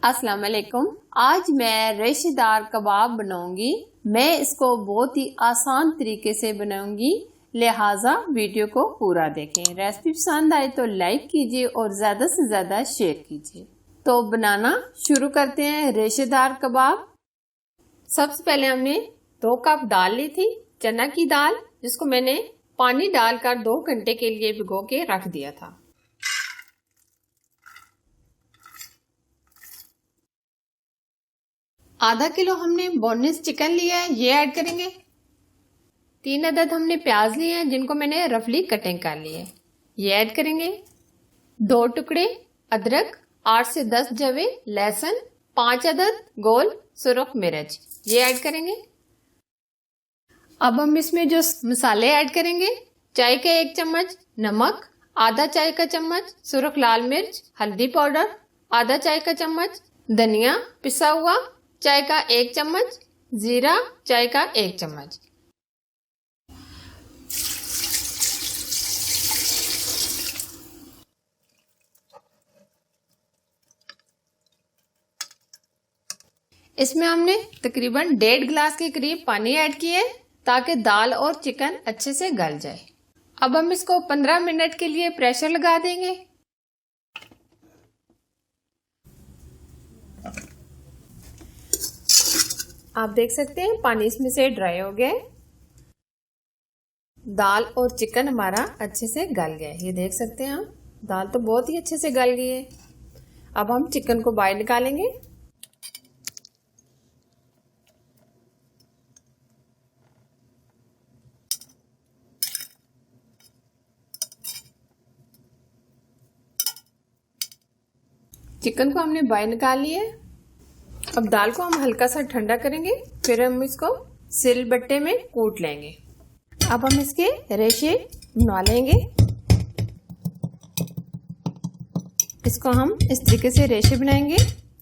अस्सलाम वालेकुम। आज मैं रेशेदार कबाब बनाऊंगी। मैं इसको बहुत ही आसान तरीके से बनाऊंगी, लिहाजा वीडियो को पूरा देखें। रेसिपी पसंद आए तो लाइक कीजिए और ज़्यादा से ज़्यादा शेयर कीजिए। तो बनाना शुरू करते हैं रेशेदार कबाब। सबसे पहले हमने 2 कप दाल ली थी, चना की दाल, जिसको मैंने पानी डालकर 2 घंटे के लिए भिगो के रख दिया था। आधा किलो हमने बोनलेस चिकन लिया है, ये ऐड करेंगे। 3 अदद हमने प्याज लिए हैं, जिनको मैंने रफली कटिंग कर ली है, ये ऐड करेंगे। 2 टुकड़े अदरक, 8 से 10 जवे लहसुन, 5 अदद गोल सुरख मिर्च, ये ऐड करेंगे। अब हम इसमें जो मसाले ऐड करेंगे, चाय का 1 चम्मच नमक, आधा चाय का चम्मच सुरख लाल मिर्च हल्दी पाउडर, आधा चाय का चम्मच धनिया पिसा हुआ, चाय का 1 चम्मच जीरा, चाय का 1 चम्मच। इसमें हमने तकरीबन 1.5 गिलास के करीब पानी ऐड किए ताकि दाल और चिकन अच्छे से गल जाए। अब हम इसको 15 मिनट के लिए प्रेशर लगा देंगे। आप देख सकते हैं पानी इसमें से ड्राई हो गया, दाल और चिकन हमारा अच्छे से गल गया है। ये देख सकते हैं आप, दाल तो बहुत ही अच्छे से गल गई है। अब हम चिकन को बाहर निकालेंगे। चिकन को हमने बाहर निकाल लिया है। अब दाल को हम हल्का सा ठंडा करेंगे, फिर हम इसको सिलबट्टे में कूट लेंगे। अब हम इसके रेशे बना लेंगे। इसको हम इस तरीके से रेशे बनाएंगे।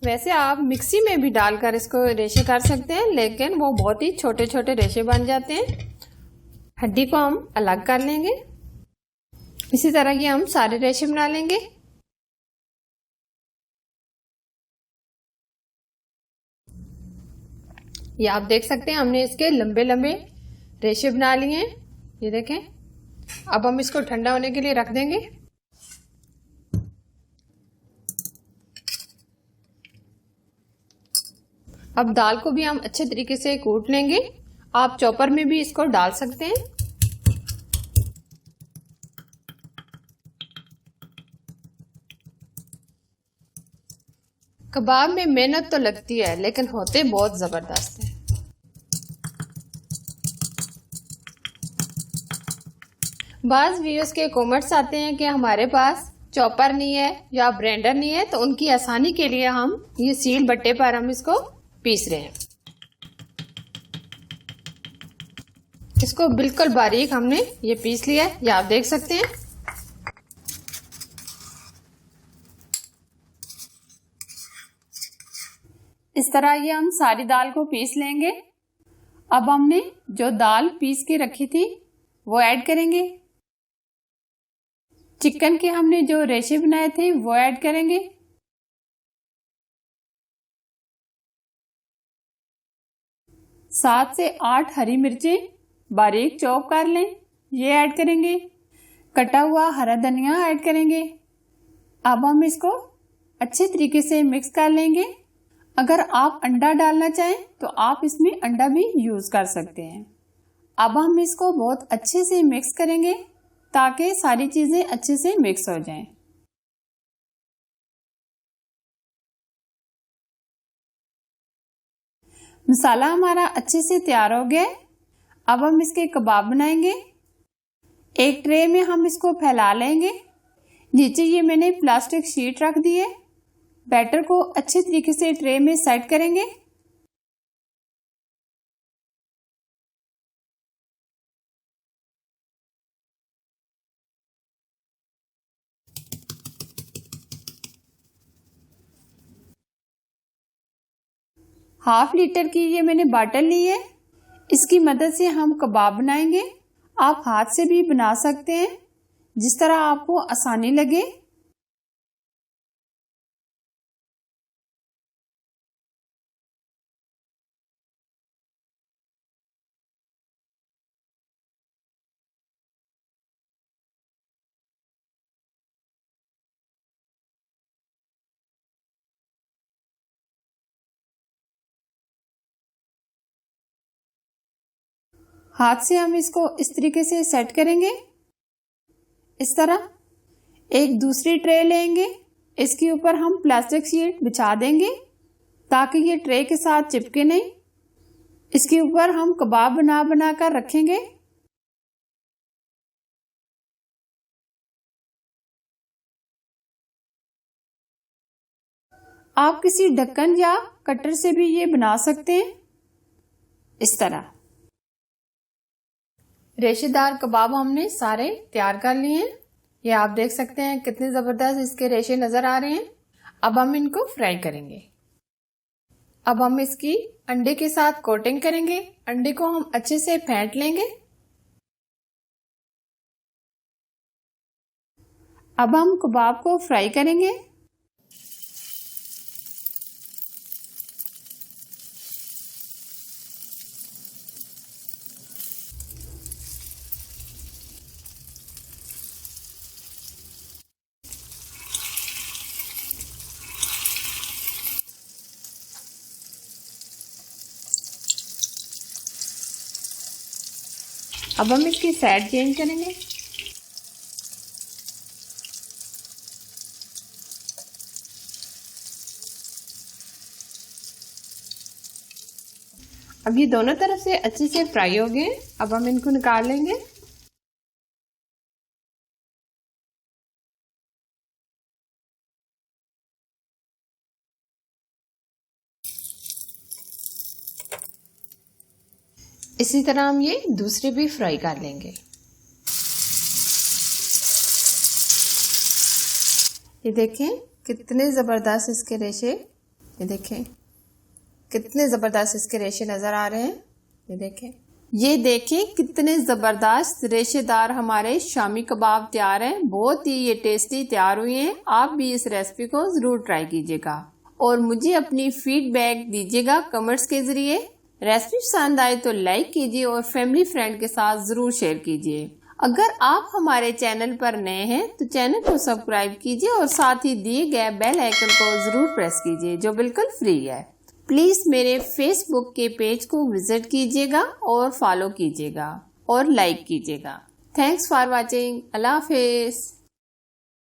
वैसे आप मिक्सी में भी डालकर इसको रेशे कर सकते हैं, लेकिन वो बहुत ही छोटे छोटे रेशे बन जाते हैं। हड्डी को हम अलग कर लेंगे। इसी तरह की हम सारे रेशे बना लेंगे। ये आप देख सकते हैं हमने इसके लंबे लंबे रेशे बना लिए हैं, ये देखें। अब हम इसको ठंडा होने के लिए रख देंगे। अब दाल को भी हम अच्छे तरीके से कूट लेंगे। आप चॉपर में भी इसको डाल सकते हैं। कबाब में मेहनत तो लगती है, लेकिन होते बहुत जबरदस्त हैं। बाज़ व्यूअर्स के कमेंट्स आते हैं कि हमारे पास चॉपर नहीं है या ब्लेंडर नहीं है, तो उनकी आसानी के लिए हम ये सील बट्टे पर हम इसको पीस रहे हैं। इसको बिल्कुल बारीक हमने ये पीस लिया है, ये आप देख सकते हैं। इस तरह ये हम सारी दाल को पीस लेंगे। अब हमने जो दाल पीस के रखी थी वो ऐड करेंगे। चिकन के हमने जो रेशे बनाए थे वो ऐड करेंगे। सात से 8 हरी मिर्चें बारीक चॉप कर लें, ये ऐड करेंगे। कटा हुआ हरा धनिया ऐड करेंगे। अब हम इसको अच्छे तरीके से मिक्स कर लेंगे। अगर आप अंडा डालना चाहें तो आप इसमें अंडा भी यूज कर सकते हैं। अब हम इसको बहुत अच्छे से मिक्स करेंगे ताकि सारी चीजें अच्छे से मिक्स हो जाएं। मसाला हमारा अच्छे से तैयार हो गया है। अब हम इसके कबाब बनाएंगे। एक ट्रे में हम इसको फैला लेंगे। नीचे ये मैंने प्लास्टिक शीट रख दी है। बैटर को अच्छे तरीके से ट्रे में सेट करेंगे। ½ लीटर की ये मैंने बाटल ली है, इसकी मदद से हम कबाब बनाएंगे। आप हाथ से भी बना सकते हैं, जिस तरह आपको आसानी लगे। हाथ से हम इसको इस तरीके से सेट करेंगे। इस तरह एक दूसरी ट्रे लेंगे, इसके ऊपर हम प्लास्टिक शीट बिछा देंगे ताकि ये ट्रे के साथ चिपके नहीं। इसके ऊपर हम कबाब बना बना कर रखेंगे। आप किसी ढक्कन या कटर से भी ये बना सकते हैं। इस तरह रेशेदार कबाब हमने सारे तैयार कर लिए हैं। ये आप देख सकते हैं कितने जबरदस्त इसके रेशे नजर आ रहे हैं। अब हम इनको फ्राई करेंगे। अब हम इसकी अंडे के साथ कोटिंग करेंगे। अंडे को हम अच्छे से फेंट लेंगे। अब हम कबाब को फ्राई करेंगे। अब हम इसकी साइड चेंज करेंगे। अब ये दोनों तरफ से अच्छे से फ्राई हो गए। अब हम इनको निकाल लेंगे। इसी तरह हम ये दूसरे भी फ्राई कर लेंगे। ये देखें कितने जबरदस्त इसके रेशे, ये देखें कितने जबरदस्त इसके रेशे नजर आ रहे हैं। ये देखें कितने जबरदस्त रेशेदार हमारे शामी कबाब तैयार हैं। बहुत ही ये टेस्टी तैयार हुए हैं। आप भी इस रेसिपी को जरूर ट्राई कीजिएगा और मुझे अपनी फीडबैक दीजिएगा कमेंट्स के जरिए। रेसिपी पसंद आए तो लाइक कीजिए और फैमिली फ्रेंड के साथ जरूर शेयर कीजिए। अगर आप हमारे चैनल पर नए हैं तो चैनल को सब्सक्राइब कीजिए और साथ ही दिए गए बेल आइकन को जरूर प्रेस कीजिए जो बिल्कुल फ्री है। प्लीज मेरे फेसबुक के पेज को विजिट कीजिएगा और फॉलो कीजिएगा और लाइक कीजिएगा। Thanks for watching. Allah Hafiz.